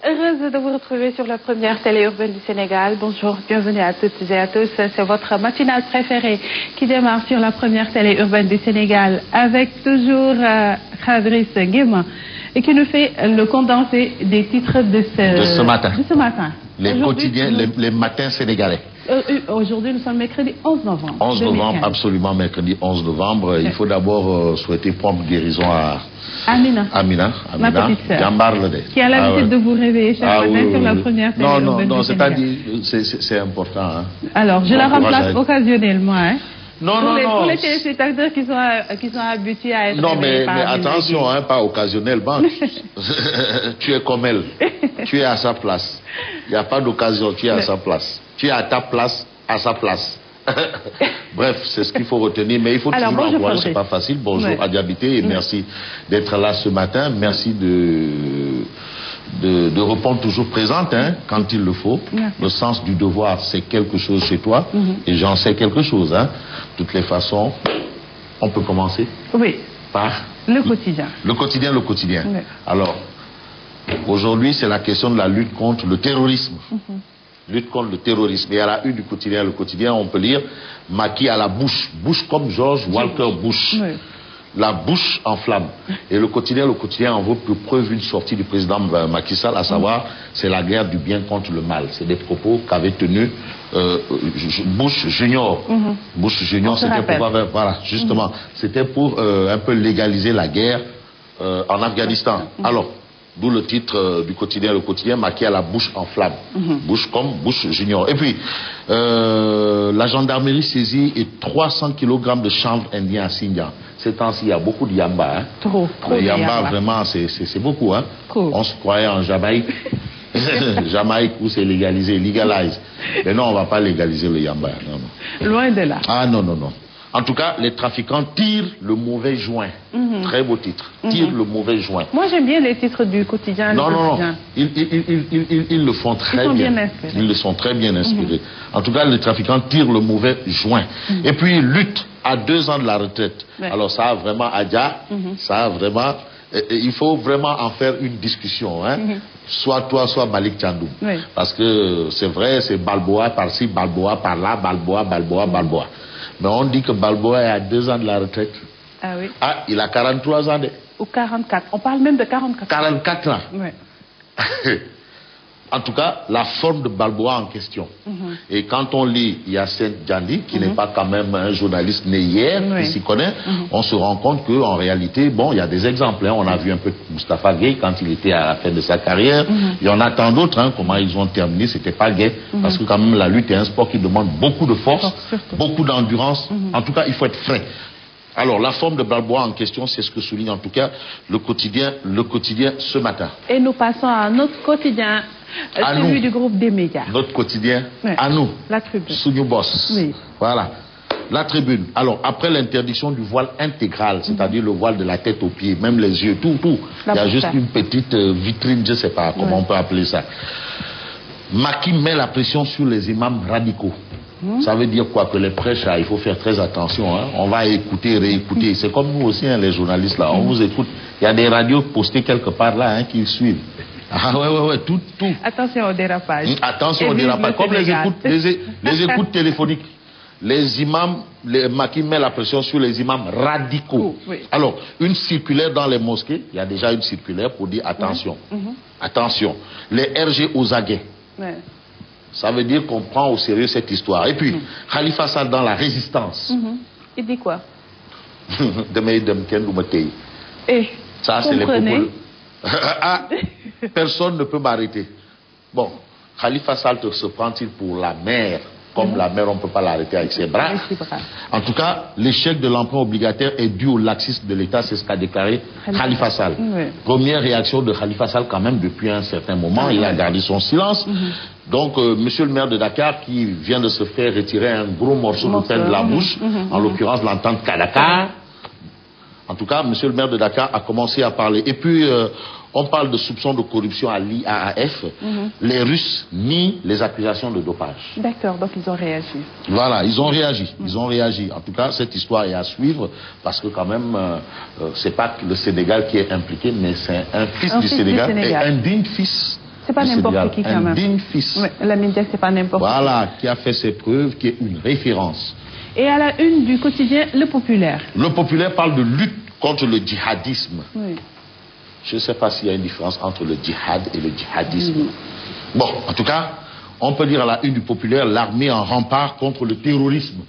Heureuse de vous retrouver sur la première télé urbaine du Sénégal. Bonjour, bienvenue à toutes et à tous. C'est votre matinale préférée qui démarre sur la première télé urbaine du Sénégal avec toujours Khadris Guéma et qui nous fait le condensé des titres de ce matin. Les quotidiens, les matins sénégalais. Aujourd'hui, nous sommes mercredi 11 novembre. 11 novembre, 2015. Absolument, mercredi 11 novembre. Il faut d'abord souhaiter prompte guérison à Amina, ma petite sœur, qui a l'habitude de vous réveiller chaque matin sur la première télé. Non, c'est-à-dire, c'est important. Hein. Alors, je la remplace occasionnellement. Hein. Pour les téléspectateurs qui sont habitués à être mais attention, hein, pas occasionnellement. Tu es comme elle. Tu es à sa place. Il n'y a pas d'occasion, tu es à sa place. Tu es à ta place, à sa place. Bref, c'est ce qu'il faut retenir, mais il faut toujours l'encourager, c'est pas facile. Bonjour à Diabité et merci d'être là ce matin. Merci de répondre toujours présente hein, quand il le faut. Merci. Le sens du devoir, c'est quelque chose chez toi et j'en sais quelque chose. Hein. De toutes les façons, on peut commencer par le quotidien. Le quotidien. Oui. Alors, aujourd'hui, c'est la question de la lutte contre le terrorisme. Lutte contre le terrorisme. Et à la une du quotidien, le quotidien, on peut lire Macky à la bouche. Bouche comme George Walker Bush. Oui. La bouche en flamme. Et le quotidien en veut pour preuve une sortie du président Macky Sall, à savoir, c'est la guerre du bien contre le mal. C'est des propos qu'avait tenus Bush Junior. Bush Junior, c'était pour, voilà, justement, c'était pour un peu légaliser la guerre en Afghanistan. Alors, d'où le titre du quotidien, le quotidien, Macky à la bouche en flamme. Bush comme Bush Junior. Et puis, la gendarmerie saisit 300 kg de chanvre indien à Xinjiang. Ces temps-ci, il y a beaucoup de yamba. Hein. Trop de yamba, vraiment, c'est beaucoup. Hein. Cool. On se croyait en Jamaïque. Jamaïque où c'est légalisé, legalize. Mais non, on ne va pas légaliser le yamba. Non. Loin de là. Ah non. En tout cas, les trafiquants tirent le mauvais joint. Très beau titre. Tirent le mauvais joint. Moi, j'aime bien les titres du quotidien. Non. Ils le font très bien. Ils le sont très bien inspirés. En tout cas, les trafiquants tirent le mauvais joint. Et puis, lutte à 2 ans de la retraite. Alors, ça a vraiment, Adja, ça a vraiment... il faut vraiment en faire une discussion. Hein. Soit toi, soit Malik Tchandoum. Parce que c'est vrai, c'est Balboa par-ci, Balboa par-là, Balboa. Mais on dit que Balboa est à 2 ans de la retraite. Ah oui. Ah, il a 43 ans. Ou 44. On parle même de 44 ans. 44 ans. Oui. En tout cas, la forme de Balboa en question. Et quand on lit Yassine Djandi, qui n'est pas quand même un journaliste né hier, qui s'y connaît, on se rend compte qu'en réalité, bon, il y a des exemples. Hein. On a vu un peu Moustapha Gueye quand il était à la fin de sa carrière. Il y en a tant d'autres, hein, comment ils ont terminé, c'était pas gai. Parce que quand même, la lutte est un sport qui demande beaucoup de force, beaucoup d'endurance. En tout cas, il faut être frais. Alors, la forme de Balboa en question, c'est ce que souligne en tout cas le quotidien ce matin. Et nous passons à notre quotidien, celui du groupe des médias. Notre quotidien, à nous. La Tribune. Sous Boss. Oui. Voilà. La Tribune. Alors, après l'interdiction du voile intégral, c'est-à-dire le voile de la tête aux pieds, même les yeux, tout. Il y a juste une petite vitrine, je ne sais pas comment on peut appeler ça. Macky met la pression sur les imams radicaux. Ça veut dire quoi? Que les prêches, il faut faire très attention. Hein. On va écouter, réécouter. C'est comme nous aussi, hein, les journalistes, là. On vous écoute. Il y a des radios postées quelque part là, hein, qui suivent. Ah ouais, tout. Attention au dérapage. Attention au dérapage. Comme les écoutes téléphoniques. Les imams, Macky met la pression sur les imams radicaux. Alors, une circulaire dans les mosquées, il y a déjà une circulaire pour dire attention. Attention. Les RG aux aguets. Ça veut dire qu'on prend au sérieux cette histoire. Et puis, Khalifa Sall dans la résistance. Il dit quoi? Ça, c'est les propos. Personne ne peut m'arrêter. Bon, Khalifa Sall se prend-il pour la mère? Comme la mère, on ne peut pas l'arrêter avec ses bras. En tout cas, l'échec de l'emprunt obligataire est dû au laxisme de l'État, c'est ce qu'a déclaré Khalifa Sall. Première réaction de Khalifa Sall quand même depuis un certain moment, il a gardé son silence. Donc, monsieur le maire de Dakar, qui vient de se faire retirer un gros morceau de pain de la bouche, en l'occurrence l'entente Kadakar. En tout cas, monsieur le maire de Dakar a commencé à parler. Et puis, on parle de soupçons de corruption à l'IAAF. Les Russes nient les accusations de dopage. D'accord, donc ils ont réagi. Voilà, ils ont réagi. En tout cas, cette histoire est à suivre parce que quand même, c'est pas le Sénégal qui est impliqué, mais c'est un fils du Sénégal et un digne fils C'est pas n'importe qui quand même. Un digne fils. Oui, Lamine Diack, c'est pas n'importe qui. Voilà, qui a fait ses preuves, qui est une référence. Et à la une du quotidien, Le Populaire. Le Populaire parle de lutte contre le djihadisme. Oui. Je ne sais pas s'il y a une différence entre le djihad et le djihadisme. Bon, en tout cas, on peut dire à la une du Populaire, l'armée en rempart contre le terrorisme.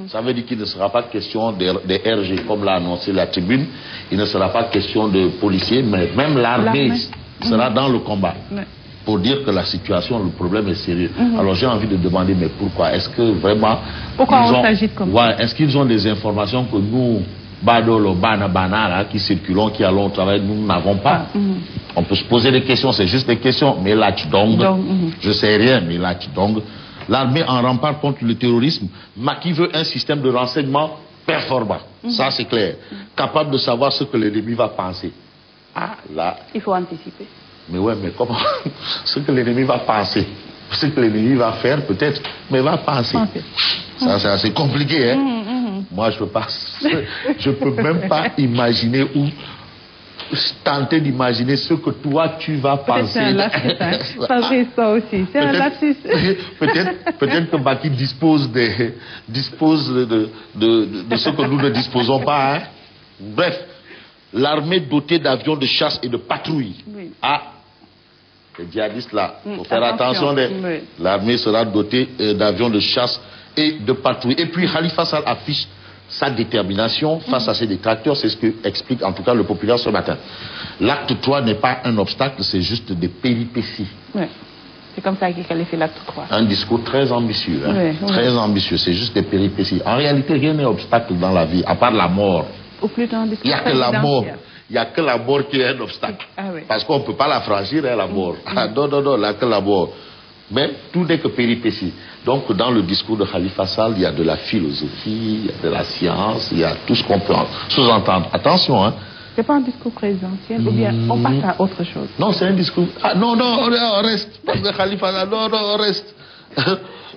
Ça veut dire qu'il ne sera pas question des RG, comme l'a annoncé la tribune. Il ne sera pas question de policiers, mais même l'armée sera dans le combat. Pour dire que la situation, le problème est sérieux. Alors j'ai envie de demander, mais pourquoi? Est-ce que vraiment... Pourquoi on s'agite comme ça? Est-ce qu'ils ont des informations que nous, Badolo, Bana, là, qui circulons, qui allons au travail, nous n'avons pas? On peut se poser des questions, c'est juste des questions. Mais là, tu donges. Je sais rien, mais là, tu donges. L'armée en rempart contre le terrorisme. Macky veut un système de renseignement performant. Ça, c'est clair. Capable de savoir ce que l'ennemi va penser. Ah, là... Il faut anticiper. Mais ouais, mais comment? Ce que l'ennemi va penser. Ce que l'ennemi va faire, peut-être, mais va penser. Ça, c'est assez compliqué, hein? Moi, je peux même pas imaginer ou tenter d'imaginer ce que toi, tu vas penser. C'est un lapsus, hein? Fabrice, ça aussi. C'est un lapsus. Peut-être que Macky dispose de ce que nous ne disposons pas, hein? Bref, l'armée dotée d'avions de chasse et de patrouille. Ah, les djihadistes là, il faut faire attention. L'armée sera dotée d'avions de chasse et de patrouille. Et puis Khalifa Sall affiche sa détermination face à ses détracteurs. C'est ce que explique en tout cas le Populaire ce matin. L'acte 3 n'est pas un obstacle, c'est juste des péripéties. C'est comme ça qu'il qualifie l'acte 3. Un discours très ambitieux. Hein? Très ambitieux, c'est juste des péripéties. En réalité, rien n'est obstacle dans la vie, à part la mort. Ou plutôt un discours il n'y a que la mort. Il n'y a que la mort qui est un obstacle. Parce qu'on ne peut pas la franchir, hein, la mort. Non, il n'y a que la mort. Mais tout n'est que péripéties. Donc, dans le discours de Khalifa Sall, il y a de la philosophie, il y a de la science, il y a tout ce qu'on peut sous-entendre. Attention, hein. C'est pas un discours présidentiel, ou bien on passe à autre chose? Non, c'est un discours... Ah, non, on reste. Parce que Khalifa Sall, non, on reste.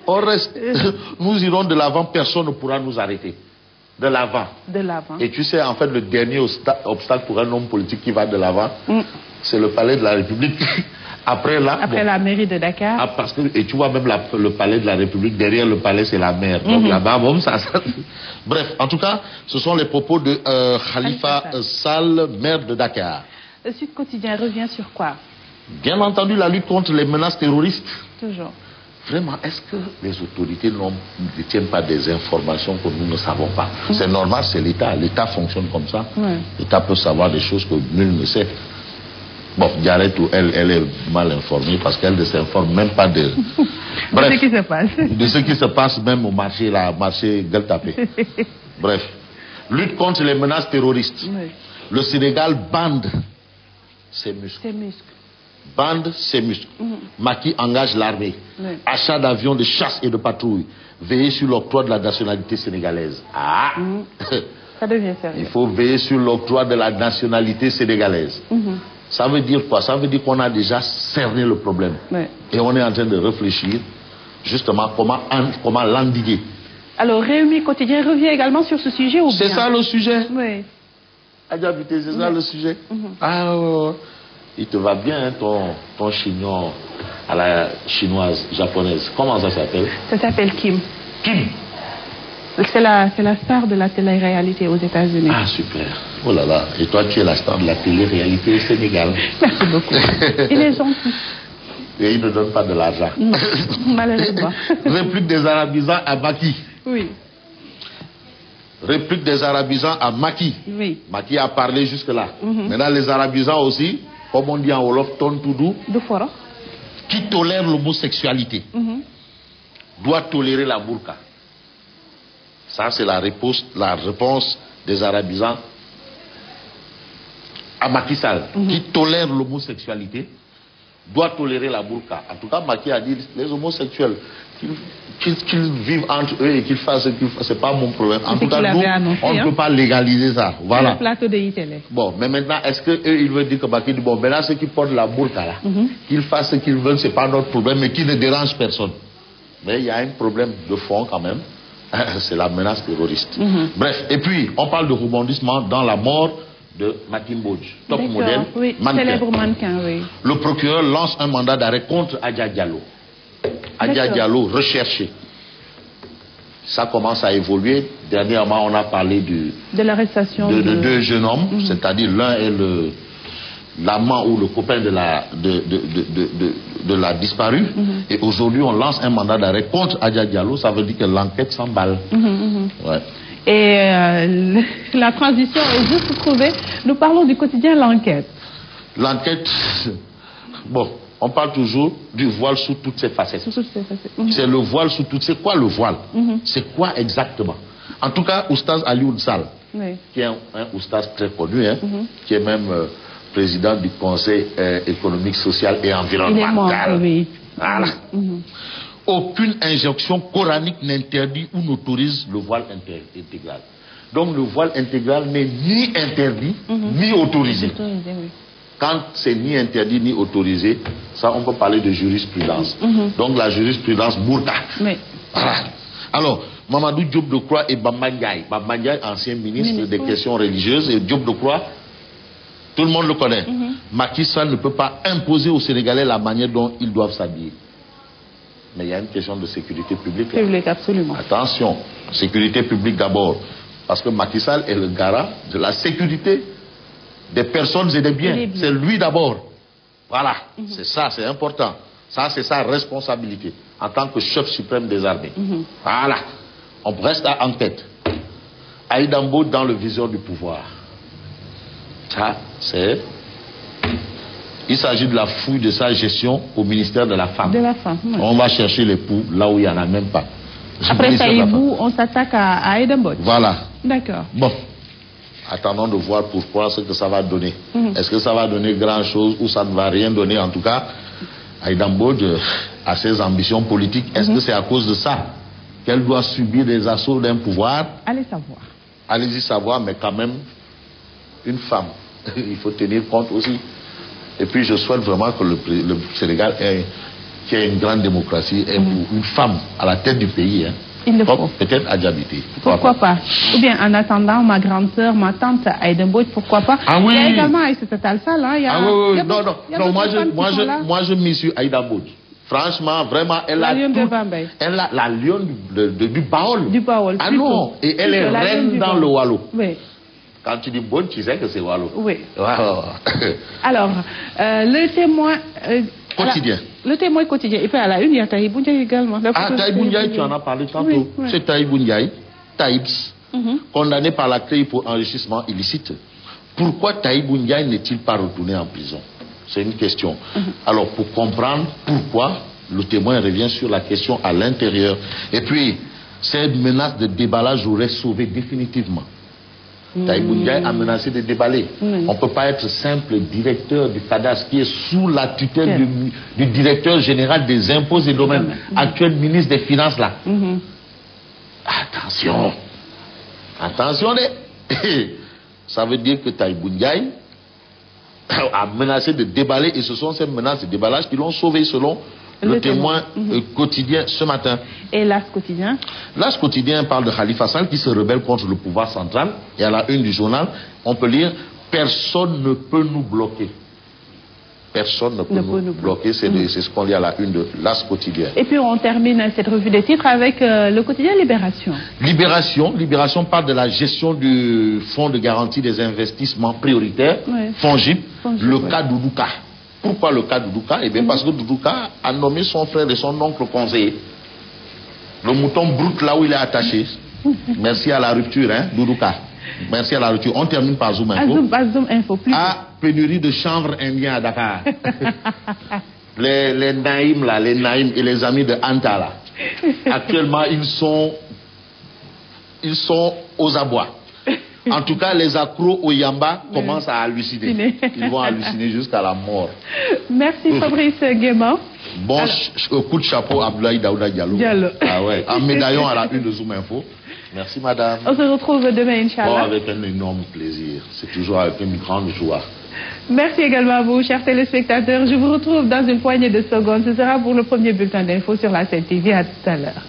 On reste. Nous irons de l'avant, personne ne pourra nous arrêter. De l'avant. De l'avant. Et tu sais, en fait, le dernier obstacle pour un homme politique qui va de l'avant, c'est le palais de la République. Après la mairie de Dakar. Ah, et tu vois même le palais de la République, derrière le palais, c'est la mer. Donc là-bas, bon, ça... Bref, en tout cas, ce sont les propos de Khalifa Sall, maire de Dakar. Le Sud Quotidien revient sur quoi? Bien entendu, la lutte contre les menaces terroristes. Toujours. Vraiment, est-ce que les autorités ne détiennent pas des informations que nous ne savons pas? C'est normal, c'est l'État. L'État fonctionne comme ça. L'État peut savoir des choses que nul ne sait. Bon, Diaretou, elle est mal informée parce qu'elle ne s'informe même pas de... Bref, de ce qui se passe. De ce qui se passe même au marché, là, marché Gueltapé. Bref, lutte contre les menaces terroristes. Le Sénégal bande ses muscles. Bande ses muscles. Macky engage l'armée. Achat d'avions de chasse et de patrouille. Veiller sur l'octroi de la nationalité sénégalaise. Ah Ça devient sérieux. Il faut veiller sur l'octroi de la nationalité sénégalaise. Ça veut dire quoi? Ça veut dire qu'on a déjà cerné le problème. Et on est en train de réfléchir justement comment l'endiguer. Alors, Réumi Quotidien revient également sur ce sujet ou bien? C'est ça le sujet? Oui. Adjabité, c'est ça le sujet? Ah, il te va bien, hein, ton chignon à la chinoise, japonaise. Comment ça s'appelle? Ça s'appelle Kim. Kim? C'est la star de la télé-réalité aux États-Unis. Ah, super. Oh là là. Et toi, tu es la star de la télé-réalité au Sénégal. Merci beaucoup. Il est gentil. Et il ne donne pas de l'argent. Malheureusement. Réplique des arabisans à Macky. Oui. Réplique des arabisans à Macky. Oui. Macky a parlé jusque-là. Maintenant, les arabisans aussi, comme on dit en Wolof, Tontoudou, qui tolère l'homosexualité, doit tolérer la burqa. Ça, c'est la réponse des arabisans à Macky Sall, qui tolère l'homosexualité, doit tolérer la burqa. En tout cas, Macky a dit les homosexuels, qu'ils vivent entre eux et qu'ils fassent ce qu'ils font, c'est pas mon problème. En tout cas, nous, on ne peut pas légaliser ça. Voilà. Le plateau de ITL. Bon, mais maintenant, est-ce qu'eux, ils veulent dire que Macky dit, bon, maintenant, ceux qui portent la burqa, là, qu'ils fassent ce qu'ils veulent, c'est pas notre problème, mais qui ne dérange personne. Mais il y a un problème de fond quand même. C'est la menace terroriste. Bref, et puis, on parle de rebondissement dans la mort de Matin Bodj, top modèle, oui, célèbre mannequin, oui. Le procureur lance un mandat d'arrêt contre Adja Diallo. Adja Diallo recherché. Ça commence à évoluer. Dernièrement, on a parlé de l'arrestation de deux jeunes hommes, c'est-à-dire l'un est l'amant ou le copain de la disparue. Et aujourd'hui, on lance un mandat d'arrêt contre Adja Diallo. Ça veut dire que l'enquête s'emballe. Ouais. Et la transition est juste trouvée. Nous parlons du quotidien L'Enquête. L'enquête, bon, on parle toujours du voile sous toutes ses facettes. C'est le voile sous toutes. C'est quoi le voile? C'est quoi exactement? En tout cas, Oustaz Alioune Sall, qui est un oustaz très connu, qui est même président du Conseil économique, social et environnemental. Voilà. Aucune injonction coranique n'interdit ou n'autorise le voile intégral. Donc le voile intégral n'est ni interdit ni autorisé. Quand c'est ni interdit ni autorisé, ça on peut parler de jurisprudence. Donc la jurisprudence Bourda. Voilà. Alors, Mamadou Diop Decroix et Bamba Ndiaye. Bamba Ndiaye, ancien ministre des questions religieuses, et Diop Decroix, tout le monde le connaît. Macky Sall ne peut pas imposer aux Sénégalais la manière dont ils doivent s'habiller. Mais il y a une question de sécurité publique. Publique, absolument. Attention, sécurité publique d'abord. Parce que Macky Sall est le garant de la sécurité des personnes et des biens. C'est lui d'abord. Voilà, c'est ça, c'est important. Ça, c'est sa responsabilité en tant que chef suprême des armées. Voilà. On reste à enquête. Aïda Mbodj dans le viseur du pouvoir. Ça, c'est... Il s'agit de la fouille de sa gestion au ministère de la Femme. De la Femme, On va chercher les poux là où il n'y en a même pas. Après Taïbou, on s'attaque à Aïda Mbodj. Voilà. D'accord. Bon. Attendons de voir pourquoi ce que ça va donner. Est-ce que ça va donner grand-chose ou ça ne va rien donner? En tout cas, Aïda Mbodj a ses ambitions politiques. Est-ce que c'est à cause de ça qu'elle doit subir des assauts d'un pouvoir? Allez savoir. Allez-y savoir, mais quand même, une femme. Il faut tenir compte aussi. Et puis je souhaite vraiment que le Sénégal qui est une grande démocratie ait une femme à la tête du pays. Il le faut. Peut-être à Djabité. Pourquoi pas? Ou bien en attendant ma grande sœur, ma tante Aïda Mbodj, pourquoi pas? Ah oui. Il y a également Aïssata Tall Sall. Non, moi je m'y suis Aïda Mbodj. Franchement, vraiment, elle a la lionne du Baol. Du Baol. Ah non, et elle est reine dans le Wallo. Oui. Quand tu dis bonne, tu sais que c'est Wallo. Oui. Wow. Alors, le témoin... quotidien. Le témoin quotidien. Et puis à la une, il y a Taïbou Ndiaye également. Taïbou Ndiaye, tu en as parlé tantôt. Oui. C'est Taïbou Ndiaye, Taïbs, condamné par la CREI pour enrichissement illicite. Pourquoi Taïbou Ndiaye n'est-il pas retourné en prison? C'est une question. Alors, pour comprendre pourquoi, le témoin revient sur la question à l'intérieur. Et puis, cette menace de déballage aurait sauvé définitivement. Taïbou Ndiaye a menacé de déballer. On ne peut pas être simple directeur du FADAS qui est sous la tutelle du directeur général des impôts et domaines, actuel ministre des Finances là. Attention. Attention. Ça veut dire que Taïbou Ndiaye a menacé de déballer et ce sont ces menaces de déballage qui l'ont sauvé selon le témoin quotidien ce matin. Et l'As quotidien? L'As quotidien parle de Khalifa Sall qui se rebelle contre le pouvoir central. Et à la une du journal, on peut lire « Personne ne peut nous bloquer ». Personne ne peut nous bloquer, c'est ce qu'on lit à la une de l'As quotidien. Et puis on termine cette revue des titres avec le quotidien Libération. Libération parle de la gestion du fonds de garantie des investissements prioritaires, FONGIP, le cas Doudouka. Pourquoi le cas Doudouka? Eh bien parce que Doudouka a nommé son frère et son oncle conseiller. Le mouton brut là où il est attaché. Merci à la rupture, Doudouka. Merci à la rupture. On termine par Zoom Info. Zoom Info. Pénurie de chanvre indien à Dakar. les Naïm là, les Naïm et les amis de Anta là. Actuellement, ils sont aux abois. En tout cas, les accros au Yamba commencent à halluciner. Ils vont halluciner jusqu'à la mort. Merci Fabrice Guéman. Bon coup de chapeau à Abdoulaye Daouda Diallo. Ah ouais, un médaillon à la une de Zoom Info. Merci madame. On se retrouve demain, Inch'Allah. Bon, avec un énorme plaisir. C'est toujours avec une grande joie. Merci également à vous, chers téléspectateurs. Je vous retrouve dans une poignée de secondes. Ce sera pour le premier bulletin d'info sur la Sen TV. À tout à l'heure.